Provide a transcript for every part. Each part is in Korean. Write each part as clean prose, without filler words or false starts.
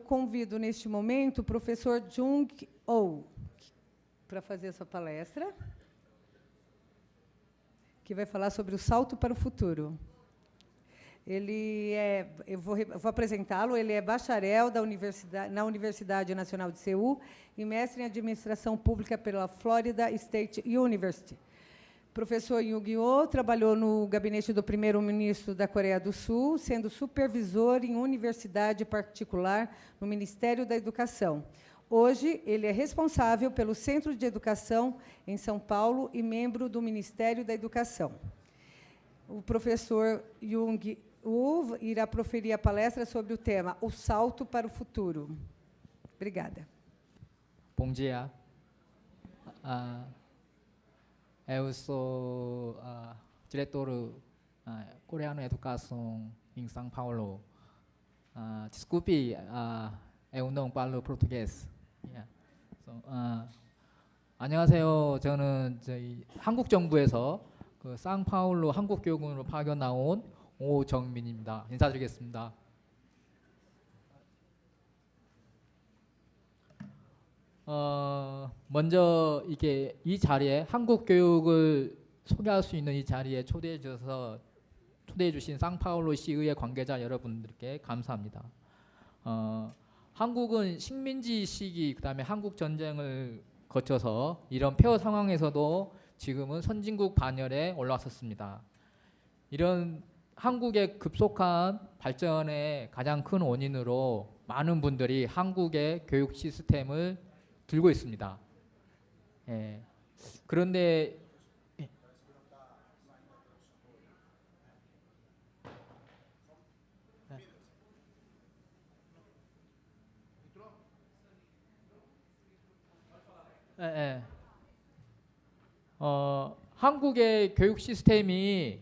convido neste momento o professor Jung Oh para fazer essa palestra, que vai falar sobre o salto para o futuro. Eu vou apresentá-lo, ele é bacharel na Universidade Nacional de Seul e mestre em Administração Pública pela Florida State University. Professor Jung Oh trabalhou no gabinete do primeiro-ministro da Coreia do Sul, sendo supervisor em universidade particular no Ministério da Educação. Hoje, ele é responsável pelo Centro de Educação em São Paulo e membro do Ministério da Educação. O professor Jung Oh irá proferir a palestra sobre o tema O Salto para o Futuro. Obrigada. Bom dia. Eu sou diretor coreano educação em São Paulo. Desculpe, eu não falo português. 안녕하세요. 저는 저희 한국 정부에서 그 상파울로 한국교육원으로 파견 나온 오정민입니다. 인사드리겠습니다. 먼저 이게 이 자리에 한국 교육을 소개할 수 있는 이 자리에 초대해 주신 상파울로 시의회 관계자 여러분들께 감사합니다. 한국은 식민지 시기 그다음에 한국 전쟁을 거쳐서 이런 폐허 상황에서도 지금은 선진국 반열에 올라왔었습니다. 이런 한국의 급속한 발전의 가장 큰 원인으로 많은 분들이 한국의 교육 시스템을 들고 있습니다. 그런데 한국의 교육 시스템이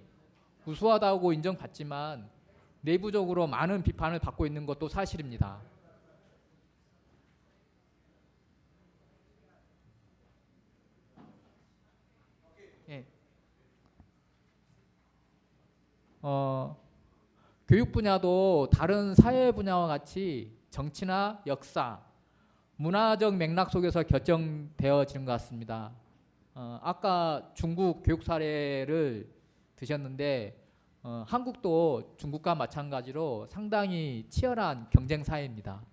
우수하다고 인정받지만 내부적으로 많은 비판을 받고 있는 것도 사실입니다. 교육 분야도 다른 사회 분야와 같이 정치나 역사, 문화적 맥락 속에서 결정되어지는 것 같습니다. 아까 중국 교육 사례를 드셨는데 한국도 중국과 마찬가지로 상당히 치열한 경쟁 사회입니다.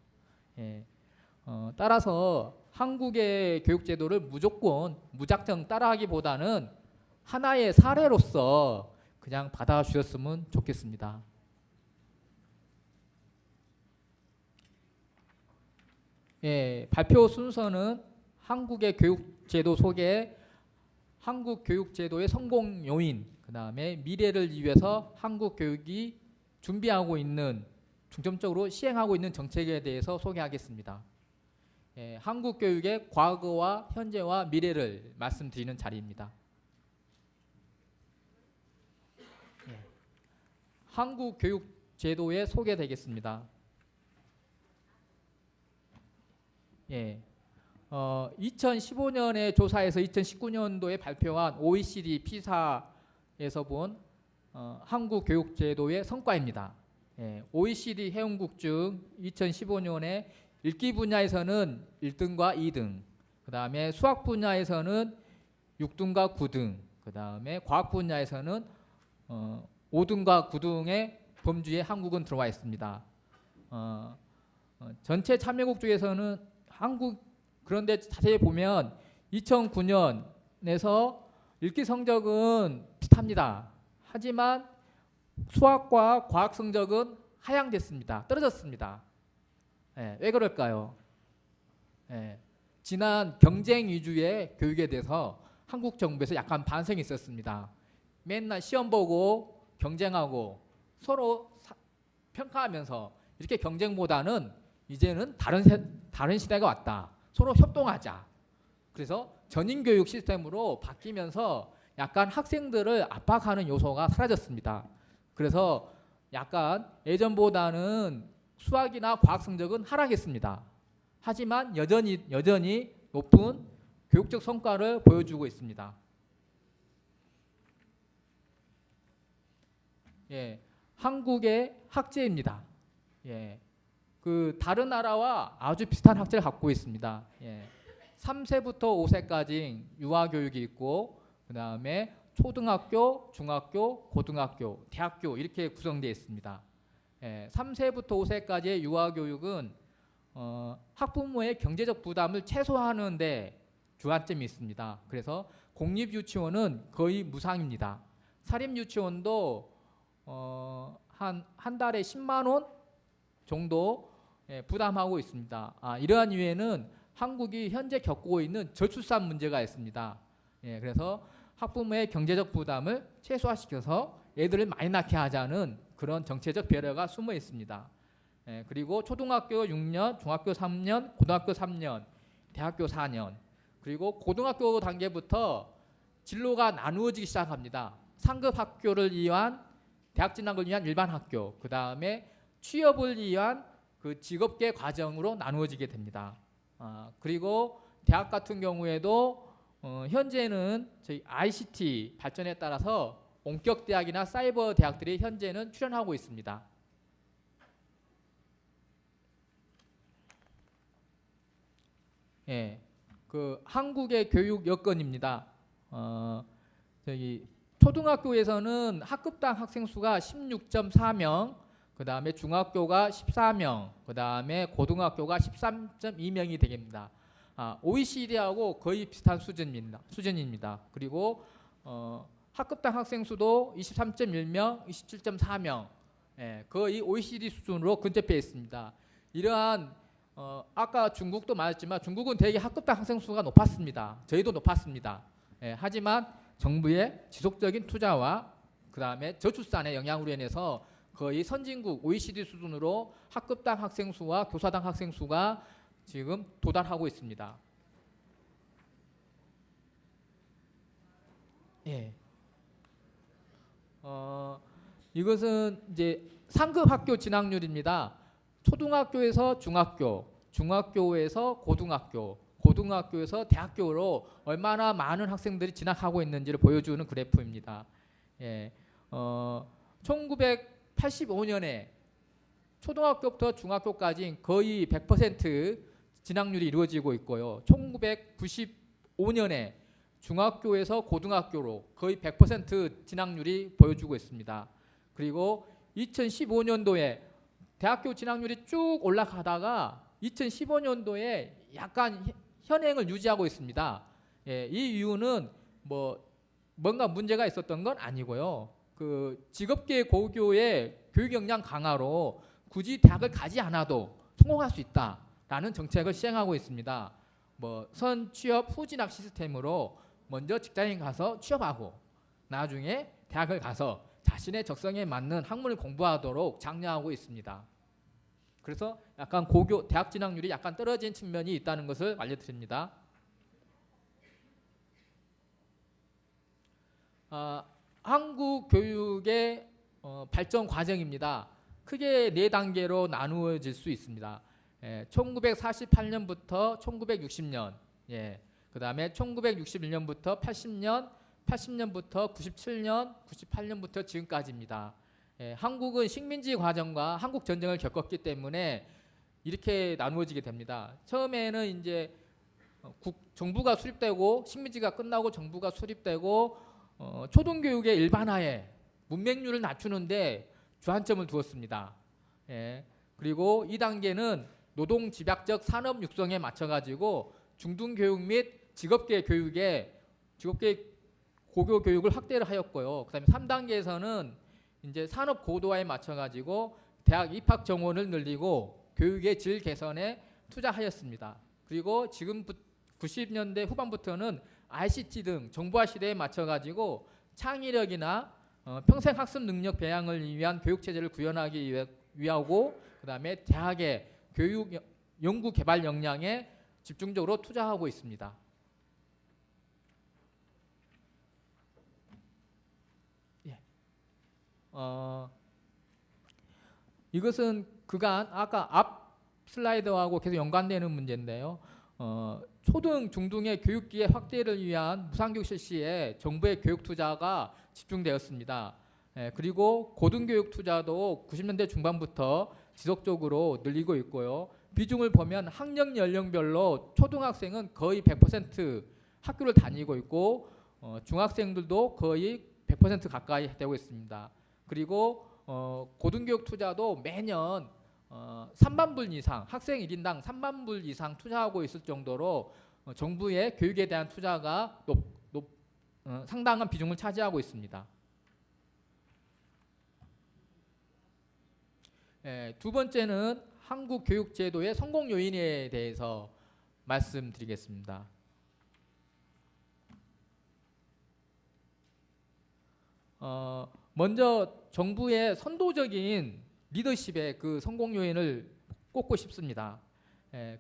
따라서 한국의 교육 제도를 무조건 무작정 따라하기보다는 하나의 사례로서 그냥 받아주셨으면 좋겠습니다. 발표 순서는 한국의 교육제도 소개, 한국 교육제도의 성공 요인, 그 다음에 미래를 위해서 한국 교육이 준비하고 있는, 중점적으로 시행하고 있는 정책에 대해서 소개하겠습니다. 한국 교육의 과거와 현재와 미래를 말씀드리는 자리입니다. 한국 교육제도에 소개되겠습니다. 2015년에 조사에서 2019년도에 발표한 OECD 피사에서 본 한국 교육제도의 성과입니다. OECD 회원국 중 2015년에 읽기 분야에서는 1등과 2등, 그 다음에 수학 분야에서는 6등과 9등, 그 다음에 과학 분야에서는 5등과 9등의 범주에 한국은 들어와 있습니다. 전체 참여국 중에서는 한국, 그런데 자세히 보면 2009년에서 읽기 성적은 비슷합니다. 하지만 수학과 과학 성적은 하향됐습니다. 떨어졌습니다. 왜 그럴까요? 지난 경쟁 위주의 교육에 대해서 한국 정부에서 약간 반성이 있었습니다. 맨날 시험 보고 경쟁하고 서로 평가하면서 이렇게 경쟁보다는 이제는 다른 시대가 왔다. 서로 협동하자. 그래서 전인교육 시스템으로 바뀌면서 약간 학생들을 압박하는 요소가 사라졌습니다. 그래서 약간 예전보다는 수학이나 과학 성적은 하락했습니다. 하지만 여전히 높은 교육적 성과를 보여주고 있습니다. 한국의 학제입니다. 그 다른 나라와 아주 비슷한 학제를 갖고 있습니다. 예. 3세부터 5세까지 유아교육이 있고 그 다음에 초등학교, 중학교, 고등학교, 대학교 이렇게 구성되어 있습니다. 예. 3세부터 5세까지의 유아교육은 학부모의 경제적 부담을 최소화하는 데 주안점이 있습니다. 그래서 공립유치원은 거의 무상입니다. 사립유치원도 한 달에 10만 원 정도 부담하고 있습니다. 이러한 이유에는 한국이 현재 겪고 있는 저출산 문제가 있습니다. 그래서 학부모의 경제적 부담을 최소화시켜서 애들을 많이 낳게 하자는 그런 정책적 배려가 숨어 있습니다. 그리고 초등학교 6년, 중학교 3년, 고등학교 3년, 대학교 4년, 그리고 고등학교 단계부터 진로가 나누어지기 시작합니다. 상급 학교를 위한 대학 진학을 위한 일반 학교, 그 다음에 취업을 위한 그 직업계 과정으로 나누어지게 됩니다. 그리고 대학 같은 경우에도 현재는 저희 ICT 발전에 따라서 원격 대학이나 사이버 대학들이 현재는 출현하고 있습니다. 예, 그 한국의 교육 여건입니다. 저기 초등학교에서는 학급당 학생 수가 16.4명, 그 다음에 중학교가 14명, 그 다음에 고등학교가 13.2명이 되겠습니다. OECD하고 거의 비슷한 수준입니다. 그리고 학급당 학생 수도 23.1명, 27.4명, 거의 OECD 수준으로 근접해 있습니다. 이러한 아까 중국도 말했지만 중국은 되게 학급당 학생 수가 높았습니다. 저희도 높았습니다. 하지만 정부의 지속적인 투자와 그 다음에 저출산의 영향으로 인해서 거의 선진국 OECD 수준으로 학급당 학생 수와 교사당 학생 수가 지금 도달하고 있습니다. 예. 이것은 이제 상급 학교 진학률입니다. 초등학교에서 중학교, 중학교에서 고등학교, 고등학교에서 대학교로 얼마나 많은 학생들이 진학하고 있는지를 보여주는 그래프입니다. 예. 1985년에 초등학교부터 중학교까지 거의 100% 진학률이 이루어지고 있고요. 1995년에 중학교에서 고등학교로 거의 100% 진학률이 보여주고 있습니다. 그리고 2015년도에 대학교 진학률이 쭉 올라가다가 2015년도에 약간 현행을 유지하고 있습니다. 예, 이 이유는 뭔가 문제가 있었던 건 아니고요. 그 직업계 고교의 교육 역량 강화로 굳이 대학을 가지 않아도 성공할 수 있다라는 정책을 시행하고 있습니다. 선 취업 후 진학 시스템으로 먼저 직장에 가서 취업하고 나중에 대학을 가서 자신의 적성에 맞는 학문을 공부하도록 장려하고 있습니다. 그래서 약간 고교 대학 진학률이 약간 떨어진 측면이 있다는 것을 알려드립니다. 한국 교육의 발전 과정입니다. 크게 4단계로 나누어질 수 있습니다. 1948년부터 1960년, 그 다음에 1961년부터 80년, 80년부터 97년, 98년부터 지금까지입니다. 한국은 식민지 과정과 한국 전쟁을 겪었기 때문에 이렇게 나누어지게 됩니다. 처음에는 이제 정부가 수립되고 식민지가 끝나고 정부가 수립되고 초등교육의 일반화에 문맹률을 낮추는데 주안점을 두었습니다. 그리고 2단계는 노동집약적 산업 육성에 맞춰가지고 중등교육 및 직업계 교육에 직업계 고교 교육을 확대를 하였고요. 그다음에 3단계에서는 이제 산업 고도화에 맞춰가지고 대학 입학 정원을 늘리고 교육의 질 개선에 투자하였습니다. 그리고 지금 90년대 후반부터는 ICT 등 정보화 시대에 맞춰가지고 창의력이나 평생 학습 능력 배양을 위한 교육 체제를 구현하기 위하고 그다음에 대학의 교육 연구 개발 역량에 집중적으로 투자하고 있습니다. 이것은 그간 아까 앞 슬라이드하고 계속 연관되는 문제인데요. 초등, 중등의 교육기회 확대를 위한 무상교육 실시에 정부의 교육 투자가 집중되었습니다. 그리고 고등교육 투자도 90년대 중반부터 지속적으로 늘리고 있고요. 비중을 보면 학년 연령별로 초등학생은 거의 100% 학교를 다니고 있고 중학생들도 거의 100% 가까이 되고 있습니다. 그리고 고등교육 투자도 매년 3만 불 이상, 학생 1인당 3만 불 이상 투자하고 있을 정도로 정부의 교육에 대한 투자가 상당한 비중을 차지하고 있습니다. 두 번째는 한국 교육 제도의 성공 요인에 대해서 말씀드리겠습니다. 먼저 정부의 선도적인 리더십의 그 성공 요인을 꼽고 싶습니다.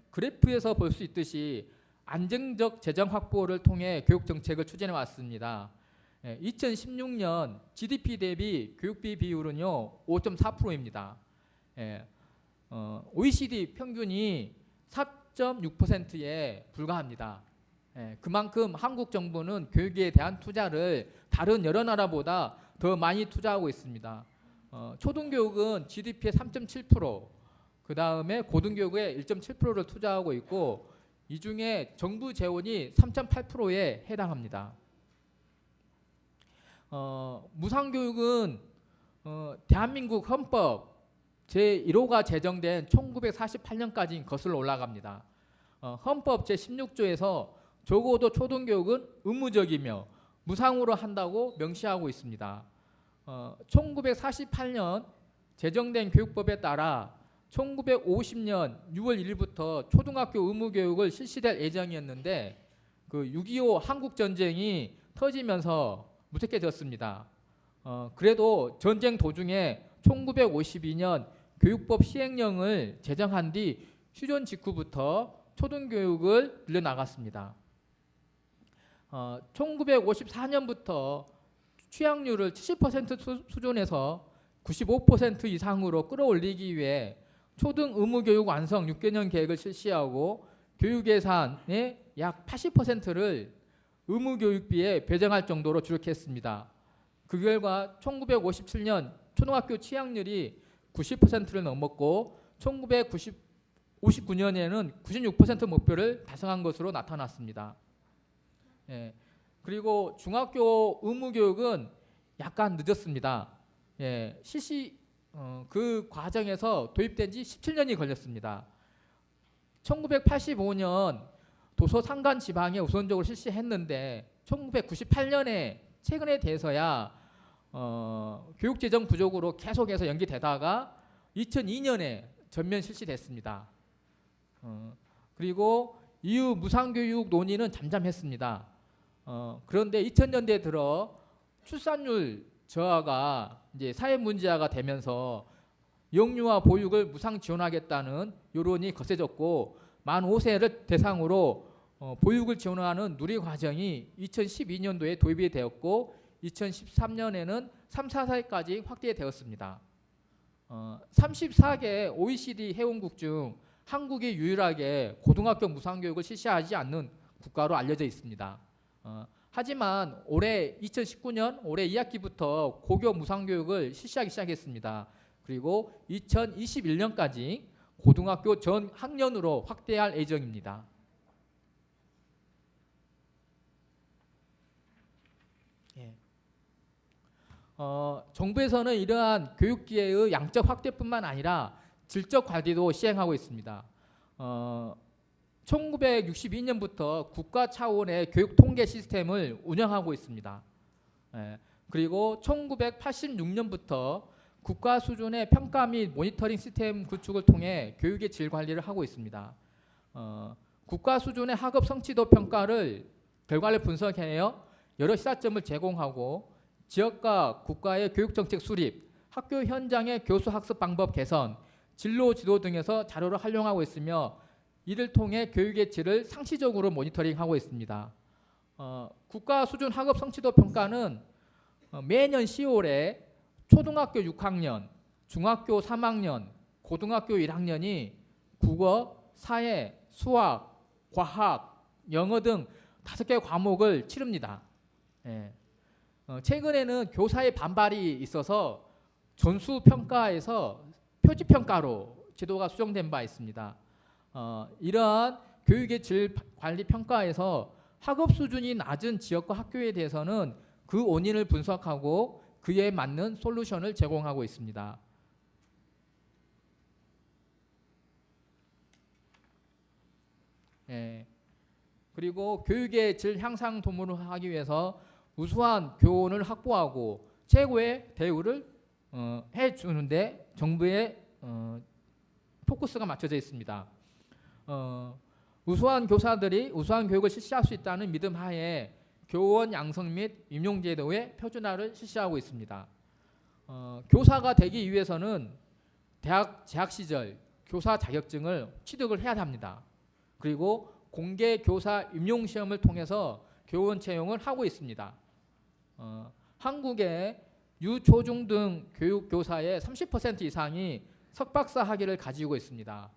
그래프에서 볼 수 있듯이 안정적 재정 확보를 통해 교육 정책을 추진해 왔습니다. 2016년 GDP 대비 교육비 비율은요 5.4%입니다. OECD 평균이 4.6%에 불과합니다. 그만큼 한국 정부는 교육에 대한 투자를 다른 여러 나라보다 더 많이 투자하고 있습니다. 초등교육은 GDP의 3.7%, 그 다음에 고등교육의 1.7%를 투자하고 있고 이 중에 정부 재원이 3.8%에 해당합니다. 무상교육은 대한민국 헌법 제1호가 제정된 1948년까지 거슬러 올라갑니다. 헌법 제16조에서 적어도 초등교육은 의무적이며 무상으로 한다고 명시하고 있습니다. 1948년 제정된 교육법에 따라 1950년 6월 1일부터 초등학교 의무교육을 실시될 예정이었는데 그 6.25 한국전쟁이 터지면서 무색해졌습니다. 그래도 전쟁 도중에 1952년 교육법 시행령을 제정한 뒤 휴전 직후부터 초등교육을 늘려나갔습니다. 1954년부터 취약률을 70% 수준에서 95% 이상으로 끌어올리기 위해 초등 의무교육 완성 6개년 계획을 실시하고 교육 예산의 약 80%를 의무교육비에 배정할 정도로 주력했습니다. 그 결과 1957년 초등학교 취약률이 90%를 넘었고 1959년에는 96% 목표를 달성한 것으로 나타났습니다. 그리고 중학교 의무교육은 약간 늦었습니다. 그 과정에서 도입된 지 17년이 걸렸습니다. 1985년 도서 상간 지방에 우선적으로 실시했는데 1998년에 최근에 돼서야 교육재정 부족으로 계속해서 연기되다가 2002년에 전면 실시됐습니다. 그리고 이후 무상교육 논의는 잠잠했습니다. 그런데 2000년대 들어 출산율 저하가 이제 사회 문제화가 되면서 영유아 보육을 무상 지원하겠다는 여론이 거세졌고 만 5세를 대상으로 보육을 지원하는 누리과정이 2012년도에 도입이 되었고 2013년에는 3, 4세까지 확대되었습니다. 34개 OECD 회원국 중 한국이 유일하게 고등학교 무상교육을 실시하지 않는 국가로 알려져 있습니다. 하지만 올해 2019년 올해 2학기부터 고교 무상교육을 실시하기 시작했습니다. 그리고 2021년까지 고등학교 전 학년으로 확대할 예정입니다. 정부에서는 이러한 교육기회의 양적 확대뿐만 아니라 질적 관리도 시행하고 있습니다. 1962년부터 국가 차원의 교육 통계 시스템을 운영하고 있습니다. 그리고 1986년부터 국가 수준의 평가 및 모니터링 시스템 구축을 통해 교육의 질 관리를 하고 있습니다. 국가 수준의 학업 성취도 평가를 결과를 분석해내어 여러 시사점을 제공하고 지역과 국가의 교육정책 수립, 학교 현장의 교수 학습 방법 개선, 진로 지도 등에서 자료를 활용하고 있으며 이를 통해 교육의 질을 상시적으로 모니터링하고 있습니다. 국가 수준 학업 성취도 평가는 매년 10월에 초등학교 6학년, 중학교 3학년, 고등학교 1학년이 국어, 사회, 수학, 과학, 영어 등 5개 과목을 치릅니다. 최근에는 교사의 반발이 있어서 전수평가에서 표지평가로 지도가 수정된 바 있습니다. 이러한 교육의 질 관리 평가에서 학업 수준이 낮은 지역과 학교에 대해서는 그 원인을 분석하고 그에 맞는 솔루션을 제공하고 있습니다. 그리고 교육의 질 향상 도모를 하기 위해서 우수한 교원을 확보하고 최고의 대우를 해주는데 정부의 포커스가 맞춰져 있습니다. 우수한 교사들이 우수한 교육을 실시할 수 있다는 믿음 하에 교원 양성 및 임용 제도의 표준화를 실시하고 있습니다. 교사가 되기 위해서는 재학 시절 교사 자격증을 취득을 해야 합니다. 그리고 공개 교사 임용 시험을 통해서 교원 채용을 하고 있습니다. 한국의 유초중등 교육 교사의 30% 이상이 석박사 학위를 가지고 있습니다.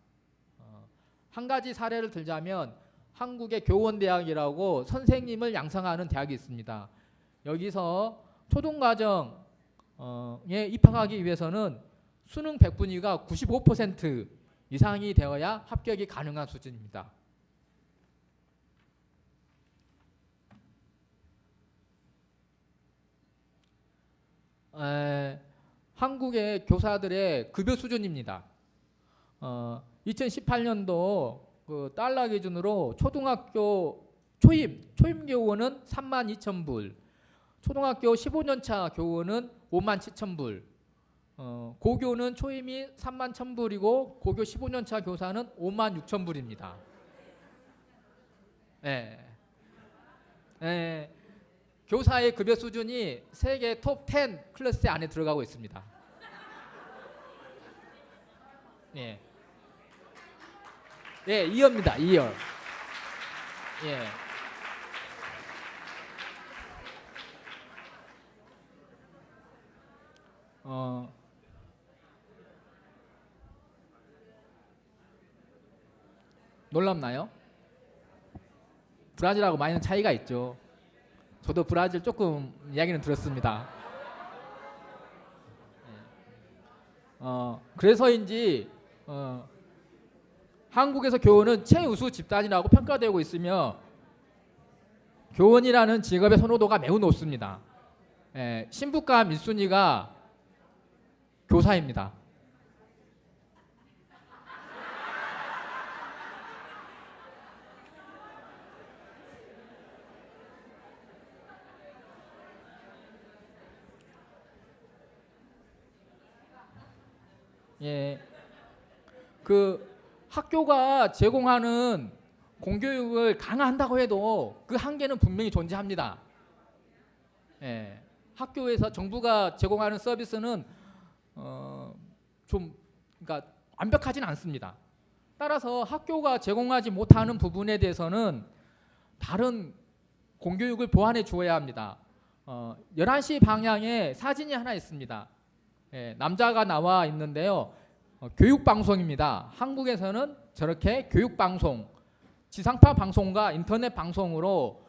한 가지 사례를 들자면 한국의 교원대학이라고 선생님을 양성하는 대학이 있습니다. 여기서 초등과정에 입학하기 위해서는 수능 100분위가 95% 이상이 되어야 합격이 가능한 수준입니다. 한국의 교사들의 급여 수준입니다. 2018년도 그 달러 기준으로 초등학교 초임 교원은 32,000불, 초등학교 15년차 교원은 57,000불, 고교는 초임이 31,000불이고 고교 15년차 교사는 56,000불입니다. 교사의 급여 수준이 세계 톱 10 클래스 안에 들어가고 있습니다. 예, 2여입니다. 2여. 예. 놀랍나요? 브라질하고 많이 차이가 있죠. 저도 브라질 조금 이야기는 들었습니다. 그래서인지 한국에서 교원은 최우수 집단이라고 평가되고 있으며 교원이라는 직업의 선호도가 매우 높습니다. 신부감 1순위가 교사입니다. 그 학교가 제공하는 공교육을 강화한다고 해도 그 한계는 분명히 존재합니다. 학교에서 정부가 제공하는 서비스는 그러니까 완벽하진 않습니다. 따라서 학교가 제공하지 못하는 부분에 대해서는 다른 공교육을 보완해 주어야 합니다. 11시 방향에 사진이 하나 있습니다. 남자가 나와 있는데요. 교육방송입니다. 한국에서는 저렇게 교육방송, 지상파 방송과 인터넷 방송으로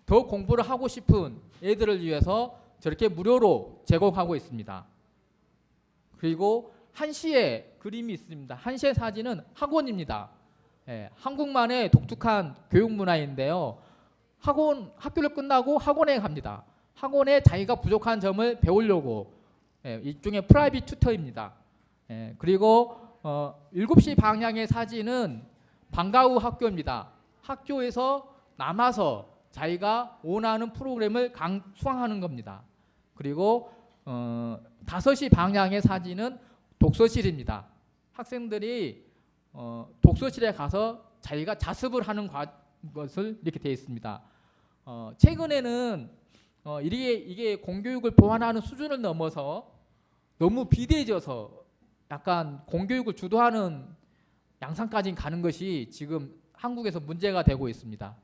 더 공부를 하고 싶은 애들을 위해서 저렇게 무료로 제공하고 있습니다. 그리고 한시의 그림이 있습니다. 한시의 사진은 학원입니다. 한국만의 독특한 교육 문화인데요. 학교를 끝나고 학원에 갑니다. 학원에 자기가 부족한 점을 배우려고 일종의 프라이빗 튜터입니다. 그리고 7시 방향의 사진은 방과 후 학교입니다. 학교에서 남아서 자기가 원하는 프로그램을 수강하는 겁니다. 그리고 5시 방향의 사진은 독서실입니다. 학생들이 독서실에 가서 자기가 자습을 하는 것을 이렇게 되어 있습니다. 최근에는 이게 공교육을 보완하는 수준을 넘어서 너무 비대해져서 약간 공교육을 주도하는 양상까지 가는 것이 지금 한국에서 문제가 되고 있습니다.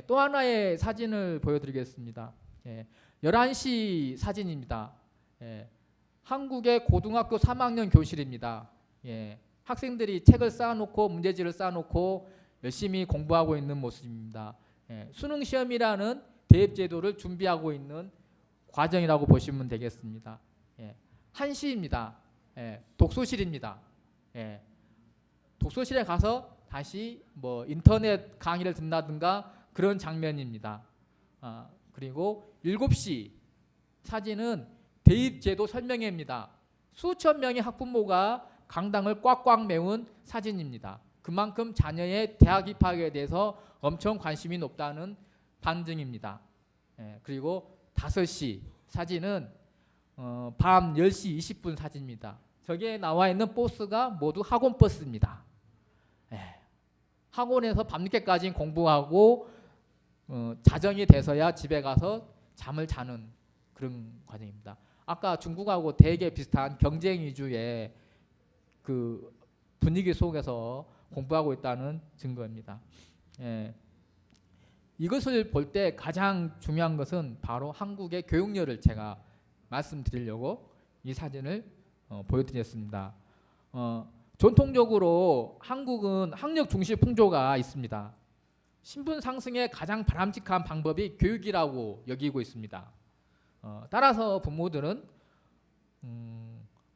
또 하나의 사진을 보여드리겠습니다. 11시 사진입니다. 한국의 고등학교 3학년 교실입니다. 학생들이 책을 쌓아놓고 문제지를 쌓아놓고 열심히 공부하고 있는 모습입니다. 수능 시험이라는 대입제도를 준비하고 있는 과정이라고 보시면 되겠습니다. 예. 한시입니다. 예. 독서실입니다. 예. 독서실에 가서 다시 뭐 인터넷 강의를 듣는다든가 그런 장면입니다. 그리고 7시 사진은 대입제도 설명회입니다. 수천 명의 학부모가 강당을 꽉꽉 메운 사진입니다. 그만큼 자녀의 대학 입학에 대해서 엄청 관심이 높다는 반증입니다. 예, 그리고 5시 사진은 밤 10시 20분 사진입니다. 저기에 나와 있는 버스가 모두 학원 버스입니다. 예, 학원에서 밤늦게까지 공부하고 자정이 돼서야 집에 가서 잠을 자는 그런 과정입니다. 아까 중국하고 되게 비슷한 경쟁 위주의 그 분위기 속에서 공부하고 있다는 증거입니다. 예. 이것을 볼 때 가장 중요한 것은 바로 한국의 교육열을 제가 말씀드리려고 이 사진을 보여드렸습니다. 전통적으로 한국은 학력 중시 풍조가 있습니다. 신분 상승의 가장 바람직한 방법이 교육이라고 여기고 있습니다. 따라서 부모들은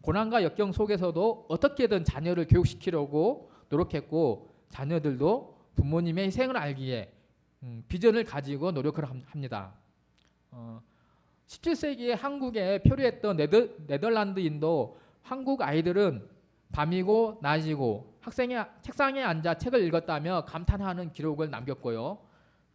고난과 역경 속에서도 어떻게든 자녀를 교육시키려고 노력했고 자녀들도 부모님의 희생을 알기에 비전을 가지고 노력을 합니다. 17세기에 한국에 표류했던 네덜란드인도 한국 아이들은 밤이고 낮이고 책상에 앉아 책을 읽었다며 감탄하는 기록을 남겼고요.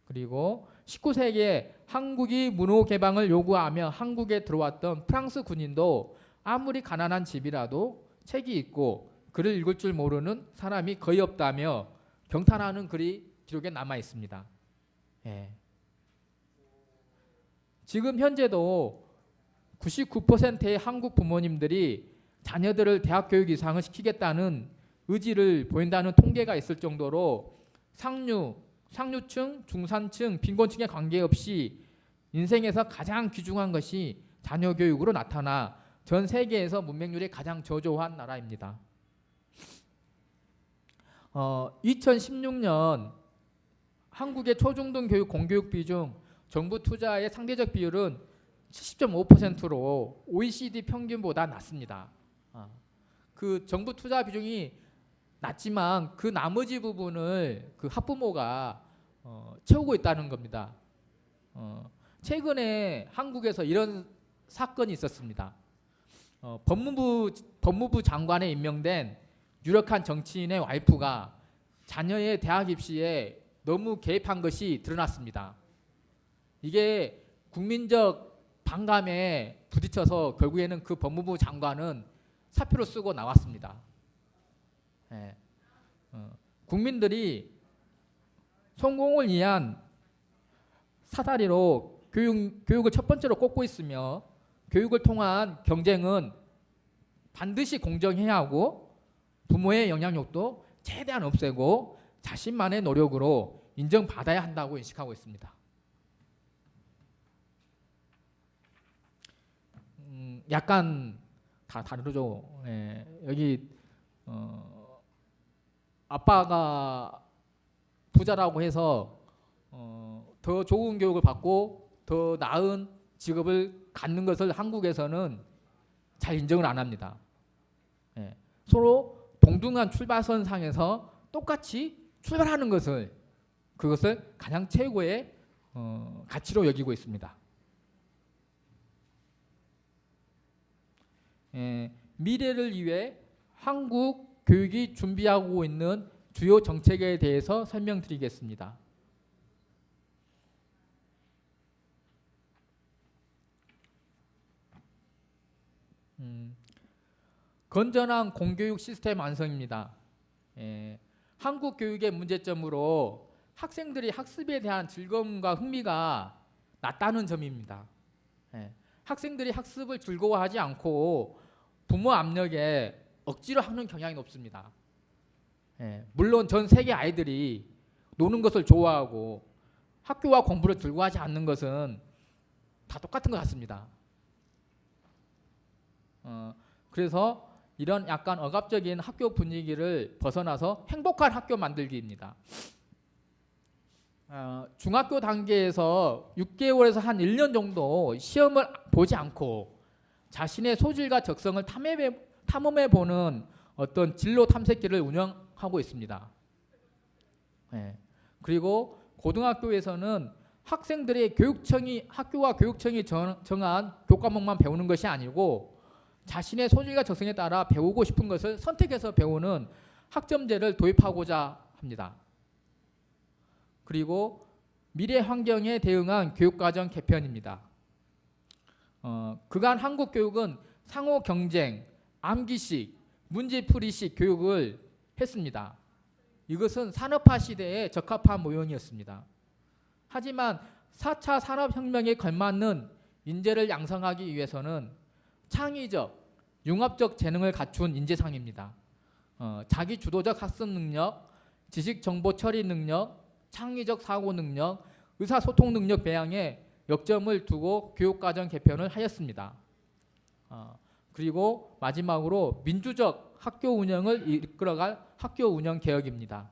그리고 19세기에 한국이 문호 개방을 요구하며 한국에 들어왔던 프랑스 군인도 아무리 가난한 집이라도 책이 있고 글을 읽을 줄 모르는 사람이 거의 없다며 경탄하는 글이 기록에 남아 있습니다. 예. 지금 현재도 99%의 한국 부모님들이 자녀들을 대학 교육 이상을 시키겠다는 의지를 보인다는 통계가 있을 정도로 상류층, 중산층, 빈곤층에 관계없이 인생에서 가장 귀중한 것이 자녀 교육으로 나타나 전 세계에서 문맹률이 가장 저조한 나라입니다. 2016년 한국의 초중등 교육 공교육 비중 정부 투자의 상대적 비율은 70.5%로 OECD 평균보다 낮습니다. 그 정부 투자 비중이 낮지만 그 나머지 부분을 그 학부모가 채우고 있다는 겁니다. 최근에 한국에서 이런 사건이 있었습니다. 법무부 장관에 임명된 유력한 정치인의 와이프가 자녀의 대학 입시에 너무 개입한 것이 드러났습니다. 이게 국민적 반감에 부딪혀서 결국에는 그 법무부 장관은 사표를 쓰고 나왔습니다. 예. 국민들이 성공을 위한 사다리로 교육을 첫 번째로 꼽고 있으며 교육을 통한 경쟁은 반드시 공정해야 하고 부모의 영향력도 최대한 없애고 자신만의 노력으로 인정받아야 한다고 인식하고 있습니다. 약간 다 다르죠. 예, 여기 아빠가 부자라고 해서 더 좋은 교육을 받고 더 나은 직업을 갖는 것을 한국에서는 잘 인정을 안 합니다. 예, 서로 동등한 출발선상에서 똑같이 출발하는 그것을 가장 최고의 가치로 여기고 있습니다. 예, 미래를 위해 한국 교육이 준비하고 있는 주요 정책에 대해서 설명드리겠습니다. 건전한 공교육 시스템 완성입니다. 예, 한국 교육의 문제점으로 학생들이 학습에 대한 즐거움과 흥미가 낮다는 점입니다. 예, 학생들이 학습을 즐거워하지 않고 부모 압력에 억지로 하는 경향이 높습니다. 예, 물론 전 세계 아이들이 노는 것을 좋아하고 학교와 공부를 즐거워하지 않는 것은 다 똑같은 것 같습니다. 그래서 이런 약간 억압적인 학교 분위기를 벗어나서 행복한 학교 만들기입니다. 중학교 단계에서 6개월에서 한 1년 정도 시험을 보지 않고 자신의 소질과 적성을 탐험해 보는 어떤 진로 탐색기를 운영하고 있습니다. 그리고 고등학교에서는 학생들의 학교와 교육청이 정한 교과목만 배우는 것이 아니고 자신의 소질과 적성에 따라 배우고 싶은 것을 선택해서 배우는 학점제를 도입하고자 합니다. 그리고 미래 환경에 대응한 교육과정 개편입니다. 그간 한국 교육은 상호 경쟁, 암기식, 문제풀이식 교육을 했습니다. 이것은 산업화 시대에 적합한 모형이었습니다. 하지만 4차 산업혁명에 걸맞는 인재를 양성하기 위해서는 창의적, 융합적 재능을 갖춘 인재상입니다. 자기주도적 학습 능력, 지식정보 처리 능력, 창의적 사고 능력, 의사소통 능력 배양에 역점을 두고 교육과정 개편을 하였습니다. 그리고 마지막으로 민주적 학교 운영을 이끌어갈 학교 운영 개혁입니다.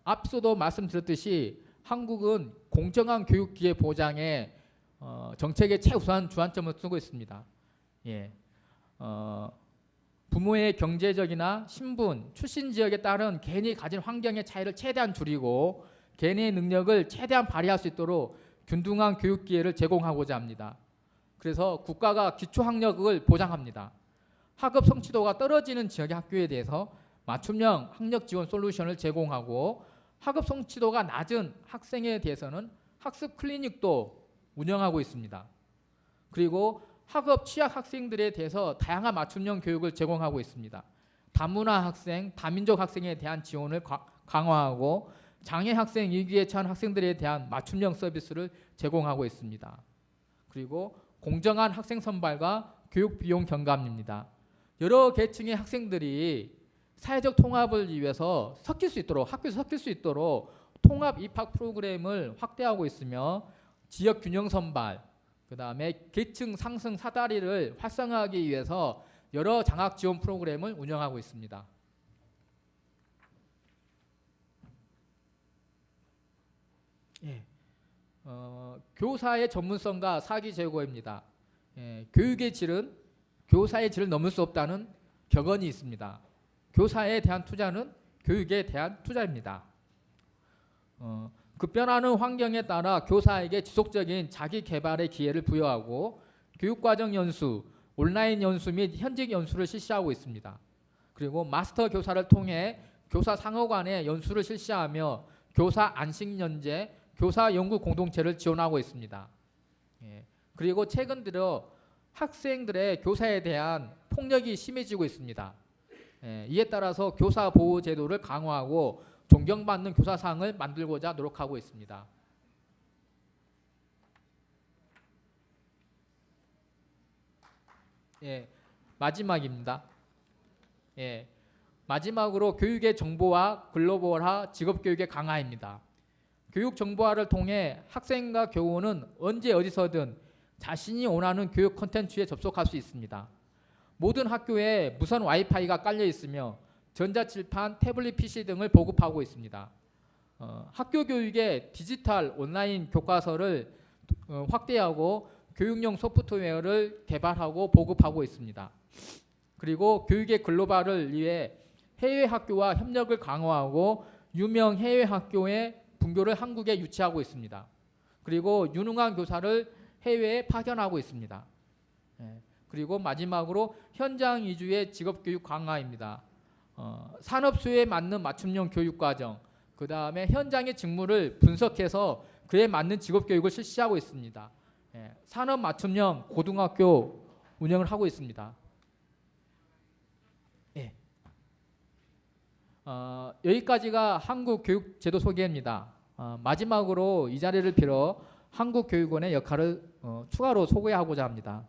앞서도 말씀드렸듯이 한국은 공정한 교육기회 보장에 정책의 최우선 주안점을 두고 있습니다. 부모의 경제적이나 신분, 출신 지역에 따른 개인이 가진 환경의 차이를 최대한 줄이고 개인의 능력을 최대한 발휘할 수 있도록 균등한 교육 기회를 제공하고자 합니다. 그래서 국가가 기초학력을 보장합니다. 학업 성취도가 떨어지는 지역의 학교에 대해서 맞춤형 학력 지원 솔루션을 제공하고 학업 성취도가 낮은 학생에 대해서는 학습 클리닉도 운영하고 있습니다. 그리고 학업 취약 학생들에 대해서 다양한 맞춤형 교육을 제공하고 있습니다. 다문화 학생, 다민족 학생에 대한 지원을 강화하고 장애 학생 위기에 처한 학생들에 대한 맞춤형 서비스를 제공하고 있습니다. 그리고 공정한 학생 선발과 교육 비용 경감입니다. 여러 계층의 학생들이 사회적 통합을 위해서 섞일 수 있도록 학교에서 섞일 수 있도록 통합 입학 프로그램을 확대하고 있으며 지역 균형 선발, 그다음에 계층 상승 사다리를 활성화하기 위해서 여러 장학 지원 프로그램을 운영하고 있습니다. 교사의 전문성과 사기 제고입니다. 교육의 질은 교사의 질을 넘을 수 없다는 격언이 있습니다. 교사에 대한 투자는 교육에 대한 투자입니다. 급변하는 환경에 따라 교사에게 지속적인 자기 개발의 기회를 부여하고 교육과정 연수, 온라인 연수 및 현직 연수를 실시하고 있습니다. 그리고 마스터 교사를 통해 교사 상호 간의 연수를 실시하며 교사 안식연재, 교사 연구 공동체를 지원하고 있습니다. 그리고 최근 들어 학생들의 교사에 대한 폭력이 심해지고 있습니다. 이에 따라서 교사 보호 제도를 강화하고 존경받는 교사상을 만들고자 노력하고 있습니다. 마지막입니다. 마지막으로 교육의 정보화, 글로벌화, 직업교육의 강화입니다. 교육 정보화를 통해 학생과 교원은 언제 어디서든 자신이 원하는 교육 콘텐츠에 접속할 수 있습니다. 모든 학교에 무선 와이파이가 깔려 있으며 전자칠판, 태블릿 PC 등을 보급하고 있습니다. 학교 교육의 디지털 온라인 교과서를 확대하고 교육용 소프트웨어를 개발하고 보급하고 있습니다. 그리고 교육의 글로벌을 위해 해외 학교와 협력을 강화하고 유명 해외 학교의 분교를 한국에 유치하고 있습니다. 그리고 유능한 교사를 해외에 파견하고 있습니다. 그리고 마지막으로 현장 위주의 직업교육 강화입니다. 산업 수요에 맞는 맞춤형 교육과정, 그 다음에 현장의 직무를 분석해서 그에 맞는 직업교육을 실시하고 있습니다. 산업 맞춤형 고등학교 운영을 하고 있습니다. 여기까지가 한국 교육제도 소개입니다. 마지막으로 이 자리를 빌어 한국교육원의 역할을 추가로 소개하고자 합니다.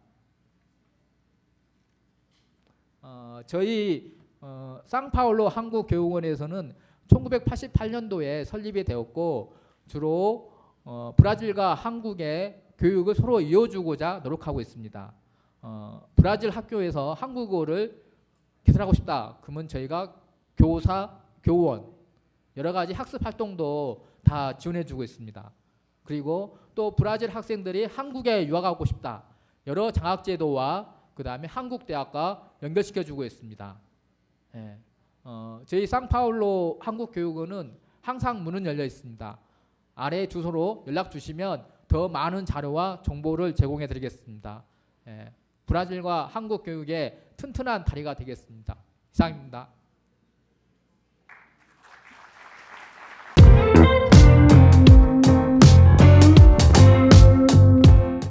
저희 상파울로 한국교육원에서는 1988년도에 설립이 되었고 주로 브라질과 한국의 교육을 서로 이어주고자 노력하고 있습니다. 브라질 학교에서 한국어를 개설하고 싶다. 그러면 저희가 교사, 교원 여러 가지 학습 활동도 다 지원해주고 있습니다. 그리고 또 브라질 학생들이 한국에 유학하고 싶다. 여러 장학제도와 그 다음에 한국 대학과 연결시켜주고 있습니다. 예. 저희 상파울로 한국교육원은 항상 문은 열려 있습니다. 아래 주소로 연락 주시면 더 많은 자료와 정보를 제공해 드리겠습니다. 예. 브라질과 한국 교육의 튼튼한 다리가 되겠습니다. 이상입니다.